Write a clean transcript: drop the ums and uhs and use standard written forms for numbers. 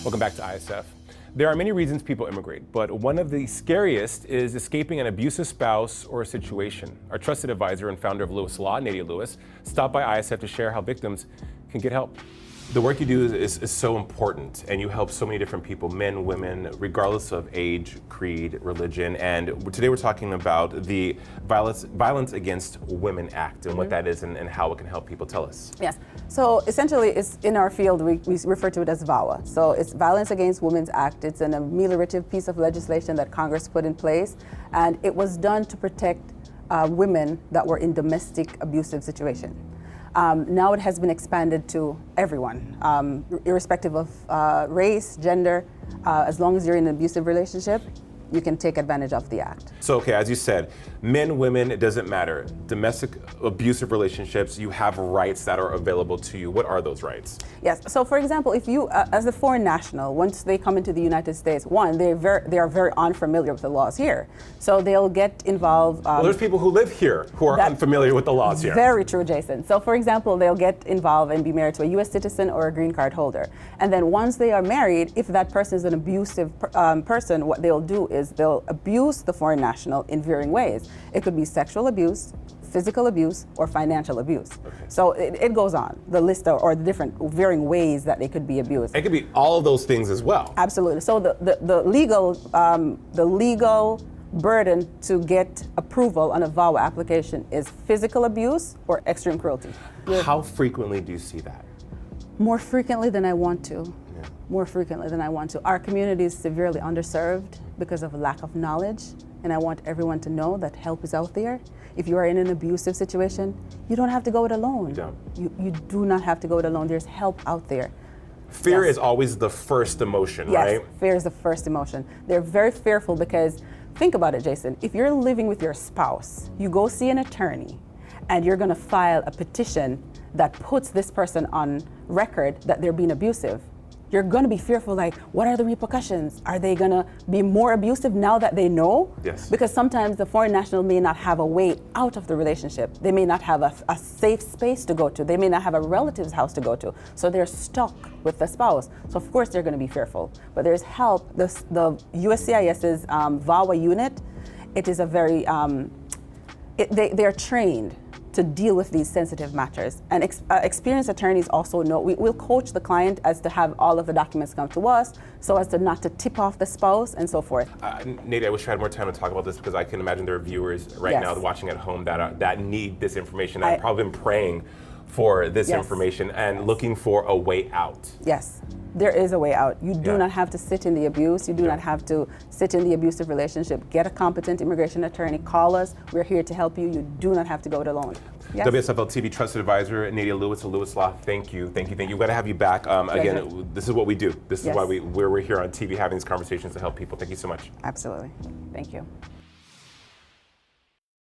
Welcome back to ISF. There are many reasons people immigrate, but one of the scariest is escaping an abusive spouse or a situation. Our trusted advisor and founder of Lewis Law, Nadia Lewis, stopped by ISF to share how victims can get help. The work you do is so important, and you help so many different people, men, women, regardless of age, creed, religion. And today we're talking about the Violence Against Women Act and what that is and how it can help people. Tell us. Yes. So essentially, it's in our field, we refer to it as VAWA. So it's Violence Against Women's Act. It's an ameliorative piece of legislation that Congress put in place, and it was done to protect women that were in domestic abusive situation. Now it has been expanded to everyone, irrespective of race, gender. As long as you're in an abusive relationship, you can take advantage of the act. So, okay, as you said, men, women, it doesn't matter. Domestic abusive relationships, you have rights that are available to you. What are those rights? Yes, so for example, if you, as a foreign national, once they come into the United States, one, they are very unfamiliar with the laws here. So they'll get involved. Well, there's people who live here who are unfamiliar with the laws here. Very true, Jason. So for example, they'll get involved and be married to a U.S. citizen or a green card holder. And then once they are married, if that person is an abusive person, what they'll do is they'll abuse the foreign national in varying ways. It could be sexual abuse, physical abuse, or financial abuse. Okay. So it goes on, the list or the different varying ways that they could be abused. It could be all of those things as well. Absolutely. So the legal burden to get approval on a VAWA application is physical abuse or extreme cruelty. How frequently do you see that? More frequently than I want to. More frequently than I want to. Our community is severely underserved because of lack of knowledge, and I want everyone to know that help is out there. If you are in an abusive situation, you don't have to go it alone. You don't. You do not have to go it alone. There's help out there. Fear is always the first emotion, yes, right? Fear is the first emotion. They're very fearful because, think about it, Jason, if you're living with your spouse, you go see an attorney, and you're gonna file a petition that puts this person on record that they're being abusive. You're going to be fearful, like, what are the repercussions? Are they going to be more abusive now that they know? Yes. Because sometimes the foreign national may not have a way out of the relationship. They may not have a safe space to go to. They may not have a relative's house to go to. So they're stuck with the spouse. So of course they're going to be fearful. But there's help. The USCIS's VAWA unit, it is a very, they're trained to deal with these sensitive matters. And experienced attorneys also know, we'll coach the client as to have all of the documents come to us so as to not to tip off the spouse and so forth. Nadia, I wish I had more time to talk about this because I can imagine there are viewers right now watching at home that need this information. I've probably been praying for this information and looking for a way out. Yes, there is a way out. You do not have to sit in the abuse. You do not have to sit in the abusive relationship. Get a competent immigration attorney. Call us. We're here to help you. You do not have to go it alone. Yes. WSFL-TV trusted advisor Nadia Lewis of Lewis Law. Thank you. We've got to have you back. Again, this is what we do. This is why we're here on TV having these conversations to help people. Thank you so much. Absolutely. Thank you.